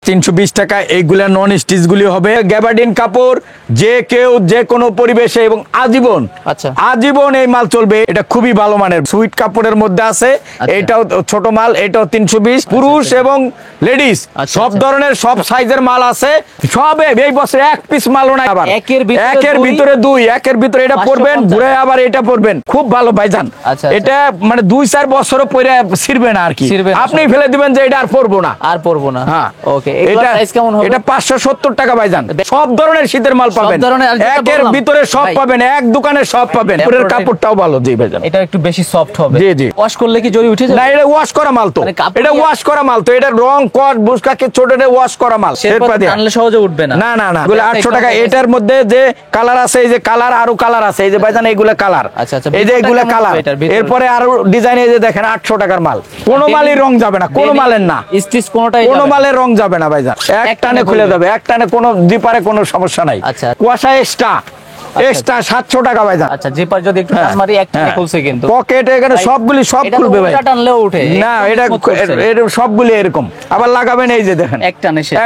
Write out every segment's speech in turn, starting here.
320 টাকা। এইগুলা নন স্টিচ গুলি হবে গ্যাবার্ডিন কাপড়, যে কেউ যে কোনো পরিবেশে এবং আজীবন, আচ্ছা আজীবন এই মাল চলবে। এটা খুবই ভালো মানের সুইট কাপড়ের মধ্যে আছে। এটাও ছোট মাল, এটাও 320। পুরুষ এবং লেডিস সব ধরনের সব সাইজের মাল আছে। সব এই বছর এক পিস মালও নাই। আবার একের ভিতরে দুই, একের ভিতরে এটা পরবেন, ঘুরে আবার এটা পরবেন। খুব ভালো ভাইজান। এটা মানে 2-4 বছরও পরে ছিড়বে না আর কি। আপনি ফেলে দিবেন যে এটা আর পরবো না, আর পরবো না। হ্যাঁ ওকে, এটা প্রাইস কেমন হবে? এটা 570 টাকা ভাইজান। সব ধরনের শীতের মাল পাবেন, একের ভিতরে সব পাবেন, এক দোকানে সব পাবেন। পুরের কাপড়টাও ভালো জি ভাইজান। এটা একটু বেশি সফট হবে। জি জি। ওয়াশ করলে কি জরি উঠে যাবে? না, এটা ওয়াশ করা মাল তো। এটা ওয়াশ করা মাল তো। এটা রং কট বুসকাকে ছোটে ওয়াশ করা মাল। শেরপা দিয়ে আনলে সহজে উঠবে না। না না না, এগুলো 800 টাকা। এটার মধ্যে যে কালার আছে, এই যে কালার, আরো কালার আছে। এই যে ভাইজান এইগুলো কালার। আচ্ছা আচ্ছা, এই যে এগুলো কালার। এরপরে আরো ডিজাইন, এই যে দেখেন 800 টাকার মাল। কোনো মালই রং যাবে না, কোনো মালের না স্টিচ কোনোটাই কোনো মালের রং যাবে না ভাইজান। এক টানে খুলে যাবে, এক টানে কোনো জিপারে কোনো সমস্যা নাই। আচ্ছা, কুয়াশা এক্সট্রা 700 টাকা ভাইজান। আচ্ছা, জিপার যদি একটু টান মারি একটা খুলছে, কিন্তু পকেট এখানে সবগুলি সব খুলবে ভাই। এটা টানলেও ওঠে না, এটা সবগুলি এরকম। আবার লাগাবেন, এই যে দেখেন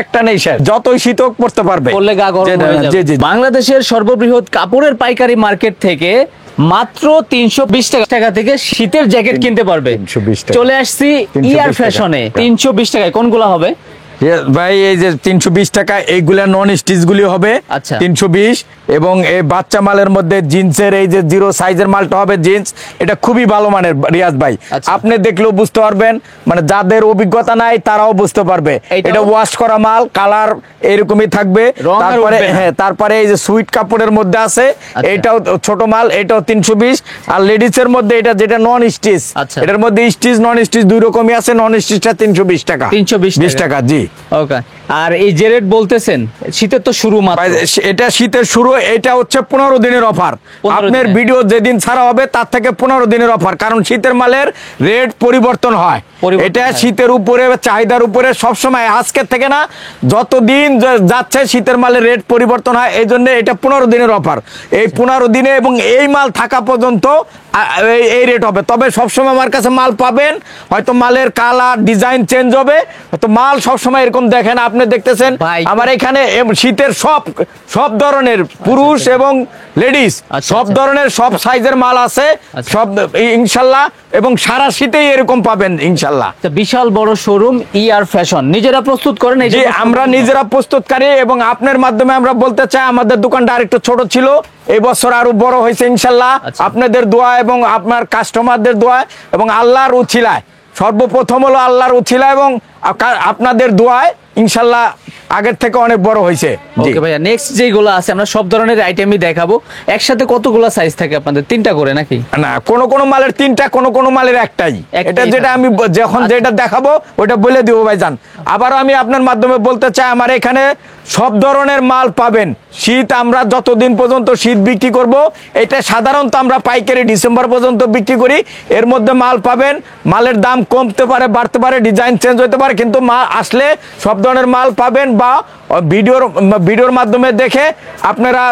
এক টানে শেষ। যতই শীত হোক পড়তে পারবে, বললে গা গরম হয়ে যাবে। জি জি। বাংলাদেশের সর্ববৃহৎ কাপড়ের পাইকারি মার্কেট থেকে মাত্র 320 টাকা থেকে শীতের জ্যাকেট কিনতে পারবে। চলে আসছি ইয়ার ফ্যাশনে। 320 টাকায় কোনগুলো হবে ভাই? এই যে 320 টাকা, এইগুলা নন স্টিচ গুলি হবে। আচ্ছা, 320। এবং এই বাচ্চা মালের মধ্যে জিন্সের এই যে 0 সাইজের মালটা হবে জিন্স। এটা খুবই ভালো মানের রিয়াজ ভাই। আপনি দেখলেও বুঝতে পারবেন, মানে যাদের অভিজ্ঞতা নাই তারাও বুঝতে পারবে। এটা ওয়াশ করা মাল, কালার এরকমই থাকবে। তারপরে তারপরে এই যে সুইট কাপড়ের মধ্যে আছে। এটাও ছোট মাল, এটাও 320। আর লেডিস এর মধ্যে এটা যেটা নন স্টিচ, এটার মধ্যে স্টিচ নন স্টিচ দুই রকমই আছে। নন স্টিচটা 320 টাকা। 320 টাকা জি। ওকে। আর এই যে রেট বলতেছেন, শীতের তো শুরু মাত্র। এটা শীতের শুরু। এটা হচ্ছে 15 দিনের অফার। আপনার ভিডিও যেদিন ছাড়া হবে তার থেকে 15 দিনের অফার, কারণ শীতের মালের রেট পরিবর্তন হয়। এটা শীতের উপরে, চাহিদার উপরে সবসময়, আজকের থেকে না, যতদিন যাচ্ছে শীতের মালের রেট পরিবর্তন হয়। এই জন্য এটা 15 দিনের অফার। এই 15 দিনে এবং এই মাল থাকা পর্যন্ত এই রেট হবে। তবে সবসময় আমার কাছে মাল পাবেন, হয়তো মালের কালার ডিজাইন চেঞ্জ হবে, হয়তো মাল সবসময় এরকম দেখেন। আপনি দেখতেছেন আমার এখানে শীতের সব ধরনের পুরুষ এবং লেডিস সব ধরনের সব সাইজের মাল আছে সব ইনশাল্লাহ। এবং সারা শীতেই এরকম পাবেন ইনশাল্লাহ। বিশাল বড় শোরুম ইয়ার ফ্যাশন। নিজেরা প্রস্তুত করেন? জি, আমরা নিজেরা প্রস্তুতকারী। এবং আপনার মাধ্যমে আমরা বলতে চাই, আমাদের দোকানটা আরেকটু ছোট ছিল, এই বছর আরো বড় হয়েছে ইনশাল্লাহ। আপনাদের দোয়া এবং আপনার কাস্টমারদের দোয়া এবং আল্লাহর উছিলায়, সর্বপ্রথম হলো আল্লাহর উছিলা এবং আপনাদের দোয়ায় ইনশাল্লাহ আগের থেকে অনেক বড় হয়েছে। ওকে ভাইয়া, নেক্সট যেগুলো আছে আমরা সব ধরনের আইটেমই দেখাবো। একসাথে কতগুলো সাইজ থাকে আপনাদের? 3টা করে নাকি? না, কোন মালের 3টা, কোন মালের একটাই। এটা যেটা আমি যখন যেটা দেখাবো ওটা বলে দিব ভাইজান। আবার আমি আপনার মাধ্যমে বলতে চাই, আমার এখানে সব ধরনের মাল পাবেন। শীত আমরা যতদিন পর্যন্ত শীত বিক্রি করব, এটা সাধারণত আমরা পাইকারি ডিসেম্বর পর্যন্ত বিক্রি করি। এর মধ্যে মাল পাবেন, মালের দাম কমতে পারে, বাড়তে পারে, ডিজাইন চেঞ্জ হতে পারে, কিন্তু মাল আসলে সব ধরনের মাল পাবেন। বা ভিডিওর মাধ্যমে দেখে আপনারা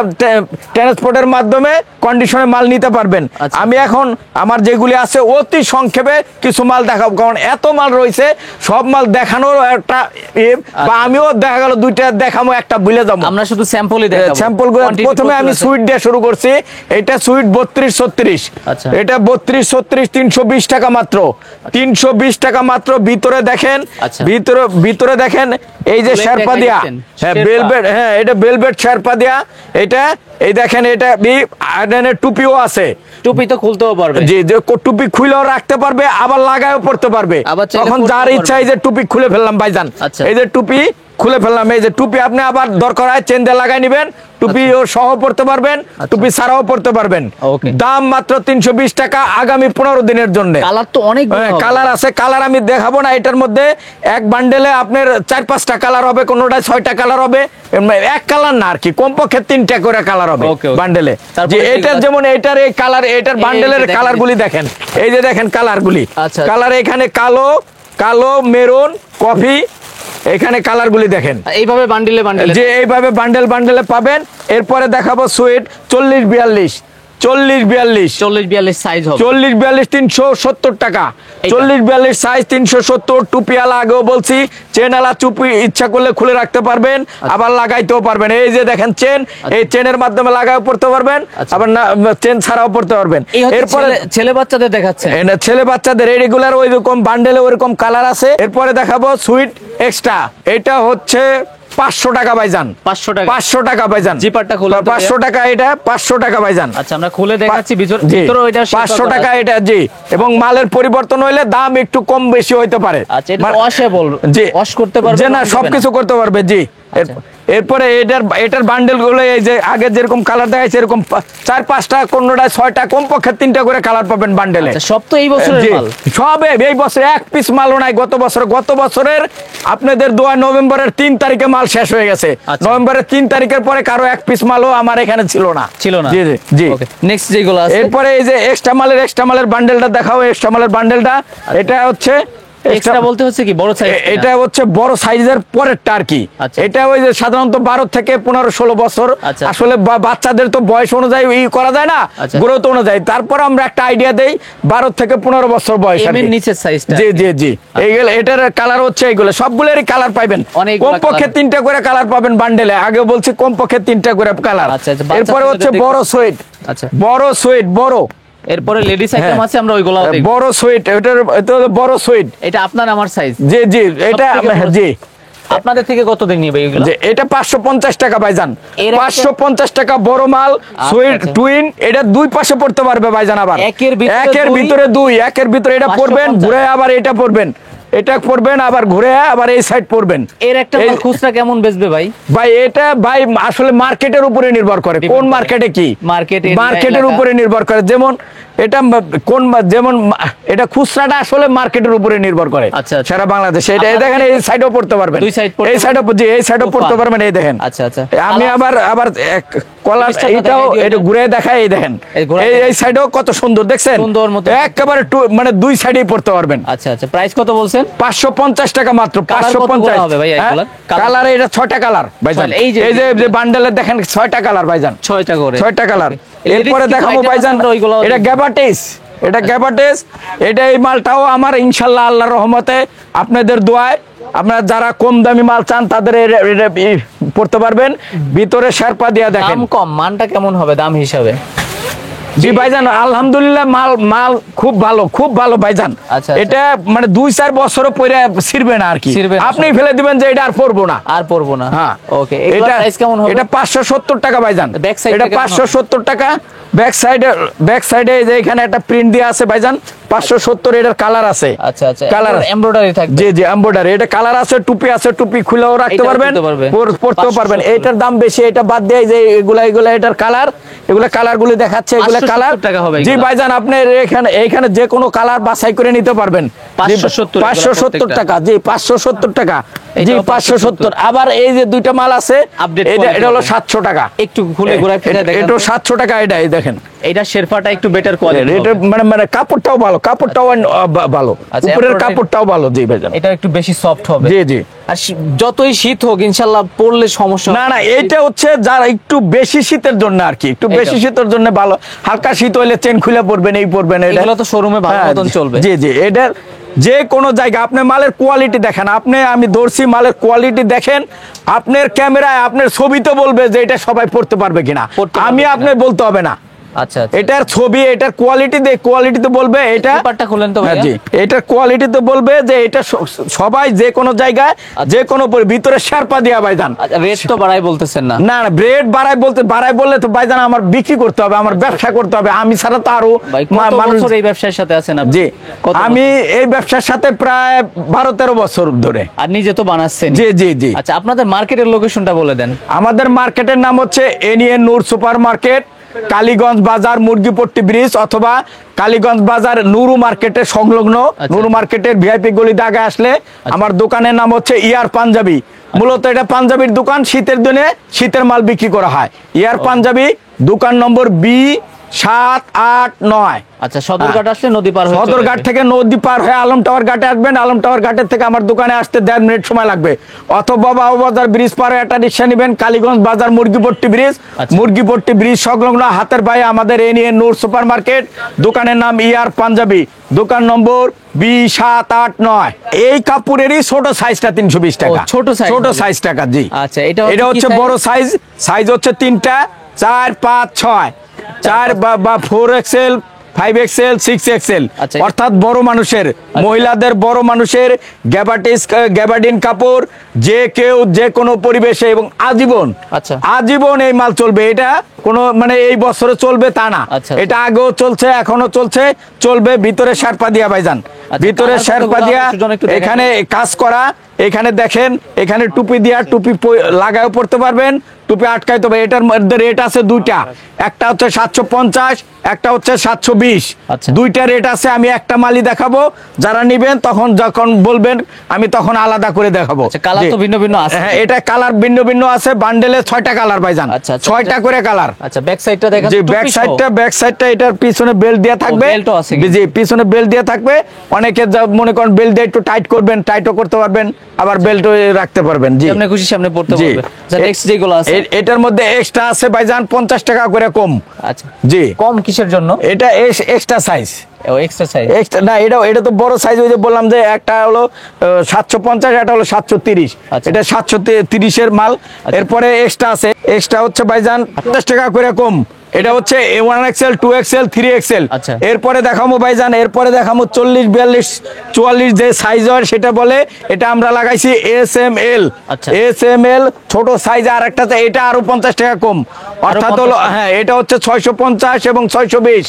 ট্রান্সপোর্টের মাধ্যমে কন্ডিশনে মাল নিতে পারবেন। আমি এখন আমার যেগুলি আছে অতি সংক্ষেপে কিছু মাল দেখাবো, কারণ এত মাল রয়েছে, সব মাল দেখানোর একটা বা আমিও দেখা গেল 2টা দেখাবো, একটা ভুলে যাবো। আমরা শুধু স্যাম্পলই দেখাবো। স্যাম্পলগুলো প্রথমে আমি সুইট দিয়ে শুরু করছি। এটা সুইট 32-36। এটা 32-36 320 টাকা মাত্র। 320 টাকা মাত্র। ভিতরে দেখেন, ভিতরে দেখেন এই যে শেরপা দিয়া, বেলভেট, এটা বেলভেট শেরপা দিয়া। এটা এই দেখেন, এটা টুপিও আছে। টুপি তো খুলতেও পারবে। জি, যে টুপি খুলেও রাখতে পারবে, আবার লাগায়ও পড়তে পারবে। তখন যার ইচ্ছা, এই যে টুপি খুলে ফেললাম ভাইজান, এই যে টুপি খুলে ফেললাম। এই যে টুপি আপনি আবার দরকার হয় চেন দিয়ে লাগাই নিবেন। টুপি ও সহ পড়তে পারবেন, টুপি ছাড়াও পড়তে পারবেন। দাম মাত্র 320 টাকা আগামী 15 দিনের জন্য। কালার তো অনেক কালার আছে। কালার আমি দেখাবো না। এটার মধ্যে এক বান্ডেলে আপনার 4-5টা কালার হবে, কোনোটায় 6টা কালার হবে। এক কালার না আর কি, কমপক্ষে 3টা করে কালার হবে বান্ডেলে। যে এটার যেমন এটার এই কালার, এটার বান্ডেলের কালার গুলি দেখেন, এই যে দেখেন কালার গুলি। কালার এখানে কালো, মেরুন, কফি, এখানে কালার গুলি দেখেন। এইভাবে বান্ডেলে যে এইভাবে বান্ডেলে পাবেন। এরপরে দেখাবো সুইট 40-42। 40-42 40-42 সাইজ হবে। 40-42 370 টাকা। 40-42 সাইজ 370। টুপিওয়ালা আগেও বলছি, চেনওয়ালা টুপি ইচ্ছা করলে খুলে রাখতে পারবেন, আবার লাগাইতেও পারবেন। এই যে দেখেন চেন, এই চেনের মাধ্যমে লাগাও পড়তে পারবেন, আবার না চেন ছাড়াও পড়তে পারবেন। এরপরে ছেলে বাচ্চাদের দেখাচ্ছে, ছেলে বাচ্চাদের রেগুলার ওইরকম বান্ডেলে ওইরকম কালার আছে। এরপরে দেখাবো সুইট এক্সট্রা, এটা হচ্ছে 500 টাকা ভাইজান। 500 টাকা, 500 টাকা ভাইজান। জিপারটা খুলে 500 টাকা, এটা 500 টাকা ভাইজান। আচ্ছা আমরা খুলে দেখাচ্ছি ভিতরে ওইটা 500 টাকা এটা, জি। এবং মালের পরিবর্তন হইলে দাম একটু কম বেশি হইতে পারে। আচ্ছা এটা ওয়াশেবল, জি, ওয়াশ করতে পারবে, যে না সবকিছু করতে পারবে, জি। এরপরে এটার বান্ডেল গুলো এই যে আগে যেরকম কালার দেখাইছে এরকম 4-5টা, 15টা, 6টা, কমপক্ষে 3টা করে কালার পাবেন বান্ডেলে। সব তো এই বছরের মাল, সব এই বছর এক পিস মালও নাই। গত বছরের আপনাদের দোয়া নভেম্বরের 3 তারিখে মাল শেষ হয়ে গেছে। নভেম্বরের 3 তারিখের পরে কারো এক পিস মালও আমার এখানে ছিল না। জি জি। নেক্সট যেগুলো আছে, এরপরে এই যে এক্সট্রা মালের বান্ডেলটা দেখাও। এক্সট্রা মালের বান্ডেলটা এটা হচ্ছে এক্সট্রা বলতে হচ্ছে কি বড় সাইজ, এটা হচ্ছে বড় সাইজের পরেরটা আর কি। এটা ওই যে সাধারণত 12 থেকে 15-16 বছর, আসলে বাচ্চাদের তো বয়স অনুযায়ী করা যায় না, গ্রোথ অনুযায়ী। তারপর আমরা একটা আইডিয়া দেই 12 থেকে 15 বছর বয়স আর কি। নিচের সাইজটা, জি জি জি। এইগুলো এটার কালার হচ্ছে এইগুলো সবগুলোরই কালার পাবেন, কমপক্ষে 3টা করে কালার পাবেন বান্ডেলে। আগে বলছি কমপক্ষে 3টা করে কালার। এরপরে হচ্ছে বড় সুইট, বড়। এরপরে লেডিস আইটেম আছে, আমরা ওইগুলো দেখব। বড় সুইট, এটা বড় সুইট, এটা আপনার আমার সাইজ। জি জি, এটা জি। আপনাদের থেকে কত দিন নিবে এগুলো? এটা 550 টাকা ভাইজান। 550 টাকা বড় মাল, সুইট টুইন। এটা দুই পাশে পড়তে পারবে ভাইজান, আবার একের ভিতরে দুই, একের ভিতরে এটা পড়বেন, ঘুরে আবার এটা পড়বেন, এটা পড়বেন, আবার ঘুরে আবার এই সাইড পড়বেন। এর একটা খুচরা কেমন বেচবে ভাই? ভাই এটা ভাই আসলে মার্কেটের উপরে নির্ভর করে, কোন মার্কেটে কি, মার্কেটের উপরে নির্ভর করে। যেমন এটা কোন, যেমন এটা খুচরাটা আসলে মার্কেটের উপরে নির্ভর করে সারা বাংলাদেশে। এটা দেখেন এই সাইডও পড়তে পারবেন, এই সাইডও, জি এই সাইডও পড়তে পারবেন। এই দেখেন, আচ্ছা আচ্ছা। আমি আবার কলার এইটাও এটা ঘুরে দেখাই, এই দেখেন এই সাইডও কত সুন্দর, দেখছেন একেবারে মানে দুই সাইডেই পড়তে পারবেন। আচ্ছা আচ্ছা। প্রাইস কত বলছেন? 550 টাকা মাত্র। 550 হবে ভাই। কালার এটা 6টা কালার ভাইজান। এই যে বান্ডেলে দেখেন 6টা কালার ভাইজান, 6টা করে, 6টা কালার। এরপরে দেখাবো ভাইজান এটা গ্যাবাটেস, এটা এই মালটাও আমার ইনশাআল্লাহ আল্লাহর রহমতে আপনাদের দোয়ায়, আপনারা যারা কম দামি মাল চান তাদের পড়তে পারবেন। ভিতরে শেরপা দিয়া দেখেন, দাম কম, মানটা কেমন হবে দাম হিসাবে? জি ভাইজান আলহামদুলিল্লাহ, মাল খুব ভালো ভাইজান। এটা মানে 2-4 বছরও পরে ছিড়বে না আর কি, আপনি ফেলে দিবেন যে এটা আর পরবো না। হ্যাঁ ওকে। এটা প্রাইস কেমন হবে? এটা 570 টাকা ভাইজান। এটা 570 টাকা। ব্যাক সাইডে যে এখানে একটা প্রিন্ট দেয়া আছে ভাইজান, 570। এটার কালার আছে, আচ্ছা আচ্ছা, কালার এমব্রয়ডারি থাকবে। জি জি এমব্রয়ডারি। এটা কালার আছে, টুপি আছে, টুপি খুলেও রাখতে পারবেন, পরতেও পারবেন। এটার দাম বেশি, এটা বাদ দিয়ে যে এগুলা এটার কালার, এগুলা কালারগুলো দেখাচ্ছে, এগুলা কালার। জি ভাইজান আপনি এখানে যে কোনো কালার বাছাই করে নিতে পারবেন। 570 টাকা, জি 570 টাকা, জি 570। আবার এই যে দুইটা মাল আছে, এটা হলো 700 টাকা। একটু খুলে ঘুরাই ফিরে দেখেন, এটা 700 টাকা। এটা এই দেখেন, এটা শেরপাটা একটু বেটার কোয়ালিটি, এটা মানে কাপড়টাও ভালো, কাপড়টাও ভালো, উপরের কাপড়টাও ভালো। জি ভাইজান এটা একটু বেশি সফট হবে। জি জি। আর যতই শীত হোক ইনশাআল্লাহ পরলে সমস্যা না, এটা হচ্ছে যারা একটু বেশি শীতের জন্য আর কি, একটু বেশি শীতের জন্য ভালো। হালকা শীত হইলে চেন খুলে পড়বেন, এই পড়বেন। এগুলো তো শোরুমে ভালো মতন চলবে। জি জি। এটার যে কোনো জায়গা আপনি মালের কোয়ালিটি দেখেন, আমি ধরছি মালের কোয়ালিটি দেখেন, আপনার ক্যামেরায় আপনার ছবিতে বলবে যে এটা সবাই পড়তে পারবে কিনা, আমি আপনি বলতে হবে না। আচ্ছা, এটার ছবি, এটার কোয়ালিটি তো বলবে, এটা খুলেন তো ভাইয়া। জি, এটার কোয়ালিটি তো বলবে যে এটা সবাই যে কোনো জায়গায় যে কোনো ভিতরে শেরপা দিয়া ভাইজান। রেট তো বাড়াই বলতেছেন না? না, রেট বাড়াই বললে তো ভাইজান আমার বিক্রি করতে হবে, আমার ব্যবসা করতে হবে। আমি ছাড়া তো আরো মানুষ এই ব্যবসার সাথে আছেন আপনি? জি, আমি এই ব্যবসার সাথে প্রায় 12-13 বছর ধরে। আর নিজে তো বানাচ্ছেন? জি জি জি। আচ্ছা, আপনাদের মার্কেটের লোকেশনটা বলে দেন। আমাদের মার্কেটের নাম হচ্ছে এনিএ নূর সুপার মার্কেট, কালীগঞ্জ বাজার মুরগিপট্টি ব্রিজ, অথবা কালীগঞ্জ বাজার নুরু মার্কেটের সংলগ্ন। নুরু মার্কেটের ভিআইপি গলিতে আগে আসলে আমার দোকানের নাম হচ্ছে ইয়ার পাঞ্জাবি। মূলত এটা পাঞ্জাবির দোকান, শীতের দিনে শীতের মাল বিক্রি করা হয়। ইয়ার পাঞ্জাবি, দোকান নম্বর B 7, 8, 9। আচ্ছা, সদরঘাট আসলে নদী পার হয়ে সদরঘাট থেকে নদী পার হয়ে আলম টাওয়ার ঘাটে আসবেন, আলম টাওয়ার ঘাটের থেকে আমার দোকানে আসতে 1.5 মিনিট সময় লাগবে। অথবা বাবুবাজার ব্রিজ পার হয়ে একটা রিক্সা নিবেন, কালীগঞ্জ বাজার মুরগিপট্টি ব্রিজ, আচ্ছা। মুরগিপট্টি ব্রিজ সংলগ্ন হাতের ভাই আমাদের এনিয়ে নূর সুপার মার্কেট, দোকানের নাম ইয়ার পাঞ্জাবি, দোকান নম্বর B789। এই কাপড়েরই ছোট সাইজটা 320 টাকা। ছোট size ছোট হবে। সাইজ টাকা, জি। আচ্ছা, এটা হচ্ছে কি বড় সাইজ। সাইজ হচ্ছে 3টা, 4, 5, 6, 4 বা 4XL, 5XL, 6XL, আচ্ছা। অর্থাৎ বড় মানুষের, মহিলাদের বড় মানুষের গ্যাবার্ডিন কাপড়, যে কেউ যে কোনো পরিবেশে এবং আজীবন, আচ্ছা। আজীবন এই মাল চলবে। এটা কোনো মানে এই বছরে চলবে তা না, আচ্ছা। এটা আগেও চলছে, এখনো চলছে, চলবে। ভিতরে শেরপা দিয়া ভাইজান, ভিতরে কালার শেরপা কতগুলো দিয়া, আমার সুজন একটু দেখান। এখানে কাজ করা, এখানে দেখেন, এখানে টুপি দিয়া, টুপি লাগায়ও পড়তে পারবেন, টুপি আটকাইতে হবে। এটার মধ্যে রেট আছে দুইটা, একটা হচ্ছে 750, একটা হচ্ছে 720। আচ্ছা। দুইটা রেট আছে। আমি একটা মালই দেখাবো, যারা নিবেন তখন যখন বলবেন আমি তখন আলাদা করে দেখাবো। আচ্ছা, কালার তো জি। ভিন্ন ভিন্ন আছে। হ্যাঁ, এটা কালার ভিন্ন ভিন্ন আছে, বান্ডেলে 6টা কালার ভাইজান, আচ্ছা, আচ্ছা, 6টা করে কালার। আচ্ছা, ব্যাক সাইডটা দেখেন, জি, ব্যাক সাইডটা এটার পিছনে বেল্ট দেয়া থাকবে। বেল্টও আছে জি, পিছনে বেল্ট দেয়া থাকবে। অনেকে যা মনে করেন বেল্ট দিয়ে একটু টাইট করবেন, টাইটও করতে পারবেন, আবার বেল্টও রাখতে পারবেন। জি, সামনে খুশি সামনে পড়তে জি। পারবে। আচ্ছা, নেক্সট যেগুলো আছে, এটার মধ্যে এক্সট্রা আছে ভাইজান 50 টাকা করে কম। আচ্ছা, জি, কম কিসের জন্য? এটা এক্সট্রা সাইজ। ও, এক্সট্রা সাইজ। এক্সট্রা না, এটা তো বড় সাইজ। ওই যে বললাম যে একটা হলো 750, এটা হলো 730। আচ্ছা। এটা 730 এর মাল। এরপরে এক্সট্রা আছে, এক্সট্রা হচ্ছে ভাইজান 50 টাকা করে কম। এটা হচ্ছে 1XL, 2XL, 3XL। আচ্ছা। এরপরে দেখাবো ভাইজান, এরপরে দেখাবো 40, 42, 44 যে সাইজ হয় সেটা বলে। এটা আমরা লাগাইছি SML। আচ্ছা। SML ছোট সাইজ। আর একটা এটা আরো 50 টাকা কম, অর্থাৎ হলো, হ্যাঁ, এটা হচ্ছে 650 এবং 620,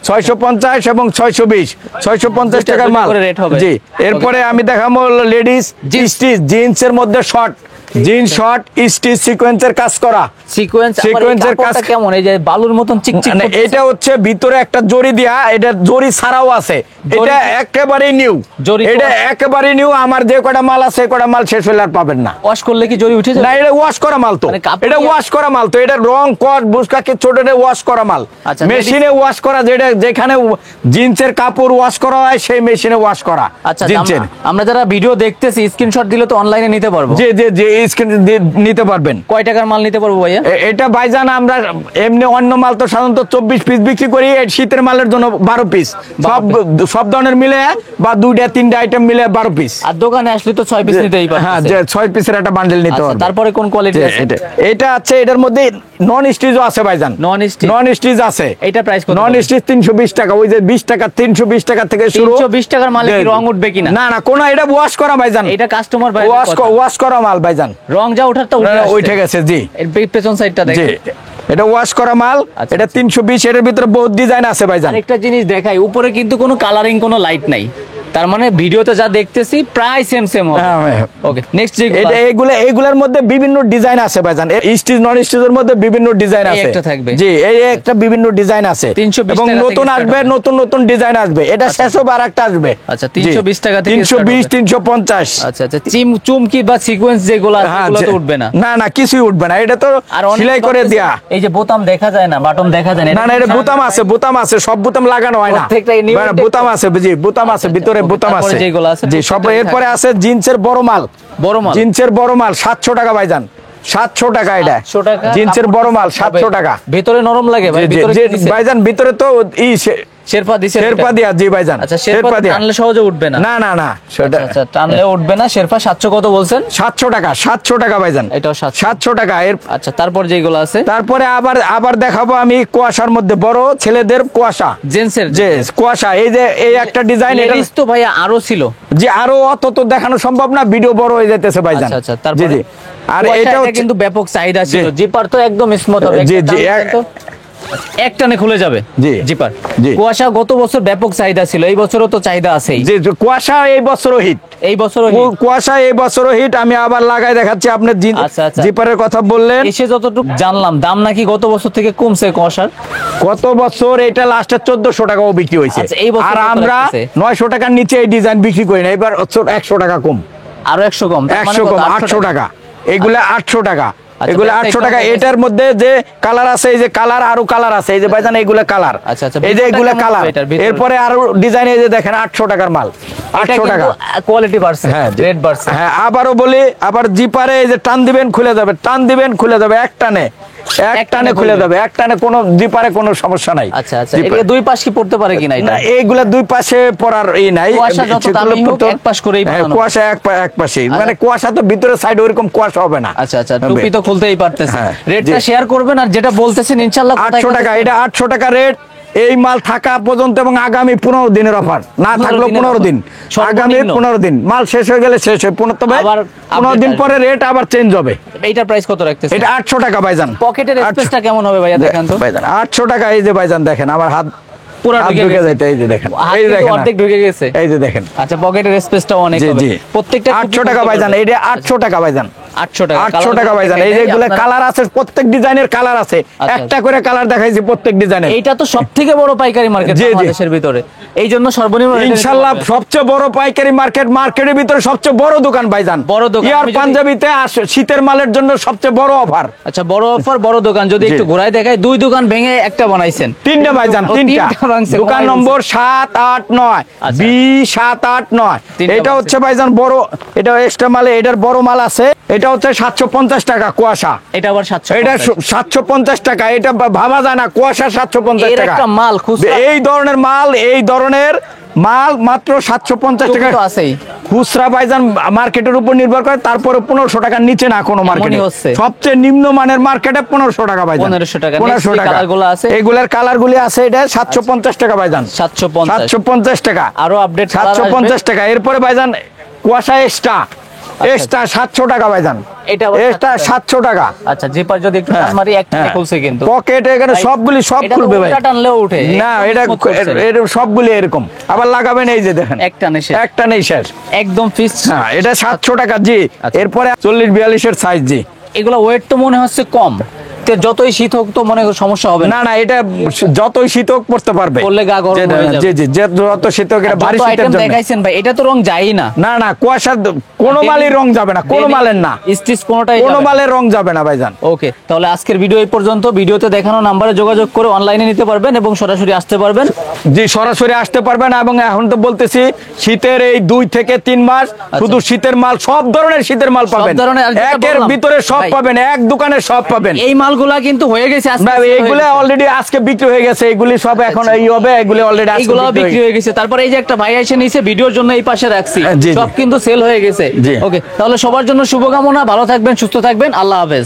650 এবং 620, 650 টাকার মাল। করে রেট হবে। জি, এরপরে আমি দেখাবো লেডিস স্টিচ, জিন্সের মধ্যে শর্ট, জিন্স শর্ট স্টিচ সিকোয়েন্সের কাজ করা। সিকোয়েন্সের কাজ কেমন? এই যে বালুর মতন চিকচিক মানে করতেছে। এটা হচ্ছে ভিতরে একটা জরি দেয়া, এটা জরি ছাড়াও আছে। এটা একেবারে নিউ, জরি এটা করা? একেবারে নিউ। আমার যে কটা মাল আছে সে কটা মাল শেষ হলে আর পাবেন না। ওয়াশ করলে কি জরি উঠে না, যাবে? এটা ওয়াশ করা মাল তো, মানে কাপড় এটা দিয়ে- ওয়াশ করা মাল তো। এটা রং কট বুসকা কি ছোট, এটা ওয়াশ করা মাল। আচ্ছা, মেশিনে ওয়াশ করা, যেটা যেখানে জিন্সের কাপড় ওয়াশ করা হয় সেই মেশিনে ওয়াশ করা। আচ্ছা, জিন্সের, আমরা যারা ভিডিও দেখতেছি স্ক্রিনশট দিলে তো অনলাইনে নিতে পারবো। জি জি জি, স্ক্রিন নিতে পারবেন। কয় টাকার মাল নিতে পারবো ভাইয়া? এটা ভাইজান আমরা এমনি অন্য মাল তো সাধারণত 24 পিস বিক্রি করি, এই শীতের মালের জন্য 12 পিস। সব ধরনের মিলে বা 2টা 3টা আইটেম মিলে 12 পিস। আর দোকানে আসলে তো 6 পিস নিতেই পারবে। হ্যাঁ, যে 6 পিসের একটা বান্ডেল নিতে আচ্ছা, পারবে। তারপরে কোন কোয়ালিটি আছে? এটা আছে, এটার মধ্যে নন স্টিচও আছে ভাইজান। নন স্টিচ? নন স্টিচ আছে। এটা প্রাইস কত? নন স্টিচ 320 টাকা। ওই যে 20 টাকা, 320 টাকা থেকে শুরু। 320 টাকার মালে কি রং উঠবে কিনা? না না, কোন, এটা ওয়াশ করা ভাইজান। এটা কাস্টমার ভাই ওয়াশ করা মাল ভাইজান। রং যা ওঠার তো উঠে গেছে। জি, এর পেছন সাইডটা জি, দেখেন। এটা ওয়াশ করা মাল। আচ্ছা, এটা 320। এর ভিতরে বহুত ডিজাইন আছে ভাইজান। আরেকটা জিনিস দেখাই, উপরে কিন্তু কোনো কালারিং, কোনো লাইট নাই। তার মানে ভিডিওতে যা দেখতেছি প্রায় সেম হবে। হ্যাঁ। ওকে, নেক্সট যে এটা এইগুলার মধ্যে বিভিন্ন ডিজাইন আছে ভাইজান। স্টিচ নন স্টিচের মধ্যে বিভিন্ন ডিজাইন আছে। একটা থাকবে। জি, এই একটা বিভিন্ন ডিজাইন আছে। 320 এবং টাকা থেকে নতুন start আসবে, হবে। নতুন ডিজাইন আসবে। এটা শেষ হবে আর একটা আসবে। আচ্ছা, 320 টাকা থেকে 320, 350। আচ্ছা, চুমকি বা সিকোয়েন্স যেগুলো আছে হ্যাঁ, সেগুলো তো উঠবে না। না না, কিছুই উঠবে না। এটা তো আর অনেক সেলাই করে দেয়া। এই যে বোতাম দেখা যায় না, বাটন দেখা যায় না না, এটা বোতাম আছে, বোতাম আছে, সব বোতাম লাগানো হয় না। প্রত্যেকটা new মানে বোতাম আছে, জি, বোতাম আছে, ভিতরে ওকে, বোতাম তারপরে আছে। যেগুলো আছে জি, সব। প্রত্যেকটাই এরপরে আছে জিন্সের বড় মাল। বড় মাল? জিন্সের বড় মাল 700 টাকা ভাইজান। 700 টাকা। এটা 700 টাকা জিন্সের বড় মাল, 700 টাকা। ভিতরে নরম লাগে ভাই? ভিতরে কি দিছে? ভাইজান ভিতরে তো শেরপা দিছে? শেরপা দিয়া। জি ভাইজান, আচ্ছা, শেরপা টানলে সহজে উঠবে না? না না না, সেটা আচ্ছা, টানলে উঠবে না। শেরপা 700 কত বলছেন? 700 টাকা। 700 টাকা ভাইজান, এটাও 700 টাকা। আচ্ছা, তারপর যেগুলো আছে? তারপরে আবার দেখাবো আমি কুয়াশার মধ্যে বড় ছেলেদের কুয়াশা, জেন্টসের যে কুয়াশা। এই যে এই একটা ডিজাইন। লেডিস তো ভাইয়া আরো ছিল। যে আরো অত তো দেখানো সম্ভব না, ভিডিও বড় হয়ে যেতেছে ভাইজান। আচ্ছা, আচ্ছা, তারপরে? জি জি। আর কুয়াশা, এটা কিন্তু ব্যাপক চাহিদা ছিল। জি। জিপার তো একদম স্মুথ হবে। জি, একটা জি, টান দেন তো। একটানে খুলে যাবে। জি। জিপার। জি। কুয়াশা গত বছর ব্যাপক চাহিদা ছিল, এই বছরও তো চাহিদা আছেই। যে কুয়াশা এই বছরও হিট। এই বছরও কুয়াশা এই বছরও হিট। আমি আবার লাগাই দেখাচ্ছি। আপনি আচ্ছা, আচ্ছা। জিপারের কথা বললেন। এসে যতটুকু জানলাম দাম নাকি গত বছর থেকে কমছে কুয়াশার। কত বছর এটা লাস্টে 1400 টাকাও বিক্রি হয়েছে। আচ্ছা, এই বছর আর কত আমরা রাখতেছে? 900 টাকার নিচে এই ডিজাইন বিক্রি করি না। এবার 100 টাকা কম। আরো 100 কম, তার মানে 100 কত? কম, 800 টাকা। এগুলা 800 টাকা। এগুলো ব্যাকটা 800 একটু টাকা। আমাকে- এটার মধ্যে যে কালার আছে, এই যে কালার, আরো কালার আছে, এই যে ভাইজান এইগুলো কালার, আচ্ছা, আচ্ছা, এই যে ভিতরটা এগুলো কেমন কালার। হবে এটার ভিতর? এরপরে আরো ডিজাইন, এই যে দেখেন 800 টাকার মাল, 800 টাকা। কোয়ালিটি বাড়ছে, হ্যাঁ, রেড বাড়ছে। হ্যাঁ, আবারও বলি, আবার জিপারে এই যে টান দিবেন খুলে যাবে, টান দিবেন খুলে যাবে, এক টানে খুলে যাবে, এক টানে, কোনো জিপারে কোনো সমস্যা নাই। আচ্ছা আচ্ছা, জিপারে। এটা দুই পাশ কি পড়তে পারে কিনা এটা? না, এইগুলা দুই পাশে পড়ার এই নাই, কুয়াশা যত সেগুলো দামি হোক, তো- এক পাশ করেই হ্যাঁ, বানানো। কুয়াশা এক পাশে, আচ্ছা। মানে কুয়াশা তো ভিতরে সাইড ওইরকম কুয়াশা হবে না। আচ্ছা আচ্ছা, টুপি তো খুলতেই পারতেছে। হ্যাঁ, রেটটা জি। শেয়ার করবেন, আর যেটা বলতেছেন ইনশাআল্লাহ 800 টাকা, এটা 800 টাকা রেট। এই মাল থাকা পর্যন্ত এবং আগামী 15 দিনের অফার, না 15 থাকলেও দিনের 15 offer। দিন, আগামী সর্বনিম্ন। 15 দিন, মাল শেষ হয়ে গেলে শেষ হয়, তবে আবার 15 দিন update পরে রেট আবার চেঞ্জ হবে। এইটার প্রাইস কত রাখতেছেন? এটা 800 টাকা ভাইজান। পকেটের 800 স্পেসটা কেমন হবে ভাইয়া, দেখান তো। ভাইজান 800 টাকা, এই যে ভাইজান দেখেন আমার হাত পুরো হাত ঢুকে ঢুকে গেছে। যাইতে, এই যে দেখেন, হাত এই যে কিন্তু দেখেন, অর্ধেক ঢুকে গেছে। এই যে দেখেন। আচ্ছা, পকেটের স্পেসটাও অনেক জি হবে। জি, প্রত্যেকটা 800 টাকা ভাইজান, এইটা 800 টাকা ভাইজান, 800 টাকা। 800 টাকা ভাইজান। এই যে এগুলো কালার আছে, প্রত্যেক ডিজাইনের কালার আছে, আচ্ছা। একটা করে কালার দেখাইছি প্রত্যেক ডিজাইনের। এইটা তো সবথেকে বড় পাইকারি মার্কেট জি, জি। বাংলাদেশের ভিতরে, এই জন্য সর্বনিম্ন rate এ ইনশাআল্লাহ দিতে পারবে। সবচেয়ে বড় পাইকারি মার্কেট, মার্কেটের ভিতরে সবচেয়ে বড় দোকান ভাইজান, বড় দোকান। ইয়ার আমি যদি- পাঞ্জাবিতে শীতের মালের জন্য সবচেয়ে বড় অফার। আচ্ছা, বড় অফার, বড় দোকান। যদি জি। একটু ঘোরায় দেখায়, দুই দোকান ভেঙে একটা বানাইছেন। তিনটা ভাইজান, ও, তিনটা ভাঙছে, দোকান কমাই নম্বর 7, 8, 9, আচ্ছা। বি 7, 8, 9। তিনটা এটা ভাঙছে। হচ্ছে ভাইজান বড়, এটা এক্সট্রা মালে, এটার বড় মাল আছে, এটা হচ্ছে 750 টাকা কুয়াশা, এটা আবার 700। এটা 750 টাকা, এটা ভাবা যায় না, কুয়াশা 750 এর টাকা। একটা মাল খুচরা এই ধরনের মাল, এই ধরনের মাল মাত্র 750 টাকা তো আছেই। খুচরা ভাইজান, মার্কেটের উপর নির্ভর করে, তারপরে 1500 টাকার নিচে না কোনো মার্কেটে। হচ্ছে। সবচেয়ে নিম্ন মানের মার্কেটে 1500 টাকা ভাইজান, 1500 টাকা। 1500 Next যে টাকা। কালারগুলো আছে? এইগুলার কালারগুলি আছে, এটা 750 টাকা ভাইজান, 750। 750 টাকা, আরো আপডেট 750 টাকা। এরপরে ভাইজান কুয়াশা এক্সট্রা, এক্সট্রা 700 টাকা ভাইজান, এটা আবার এক্সট্রা 700 টাকা। আচ্ছা, জিপার যদি একটু টান মারি, একটা খুলছে কিন্তু। পকেট এখানে ভাই, সবগুলি সব এটা তো খুলবে ভাই, উল্টা টানলেও উঠে। না একদম এটা smooth করছে। সবগুলি এরকম। আবার লাগাবেন, এই যে দেখেন, এক টানে শেষ। একটা নেই শেষ। একদম ফিক্স। হ্যাঁ, এটা 700 টাকা জি। আচ্ছা। এরপরে 40-42 এর সাইজ জি। এগুলো ওয়েট তো মনে হচ্ছে কম, তো যতই শীত হোক তো মনে হয় সমস্যা হবে না। না না, এটা যতই শীত হোক পড়তে পারবে, পরলে গা গরম হয়ে যাবে। জি জি, যত শীত হোক, এটা ভারী যত শীতের আইটেম জন্য। দেখাইছেন ভাই, এটা তো রং যায়ই না। না না, কুয়াশার কোনো মালের রং যাবে না, কোনো মালের না, স্টিচ কোনোটাই কোনো যাবে না। মালের রং যাবে না ভাইজান। ওকে, তাহলে আজকের ভিডিও এই পর্যন্ত। ভিডিওতে দেখানো নাম্বারে যোগাযোগ করে অনলাইনে নিতে পারবেন এবং সরাসরি আসতে পারবেন। জি, সরাসরি আসতে পারবেন। এবং এখন তো বলতেছি শীতের এই 2 থেকে 3 মাস শুধু শীতের মাল, সব ধরনের শীতের মাল পাবেন, ধরনের, আর যেটা একের বললাম, ভিতরে সব ভাই, পাবেন, এক দোকানে সব পাবেন। এই মালগুলা কিন্তু হয়ে গেছে আজকে, না, এইগুলো অলরেডি আজকে বিক্রি হয়ে গেছে, এগুলি সব এখন এই হবে, এগুলি অলরেডি এইগুলো বিক্রি হয়ে গেছে। তারপরে এই যে একটা ভাই এসে নিচে ভিডিওর জন্য এই পাশে রাখছি, জি, জি। সব কিন্তু সেল হয়ে গেছে। জি। ওকে, তাহলে সবার জন্য শুভকামনা, ভালো থাকবেন, সুস্থ থাকবেন, আল্লাহ হাফেজ।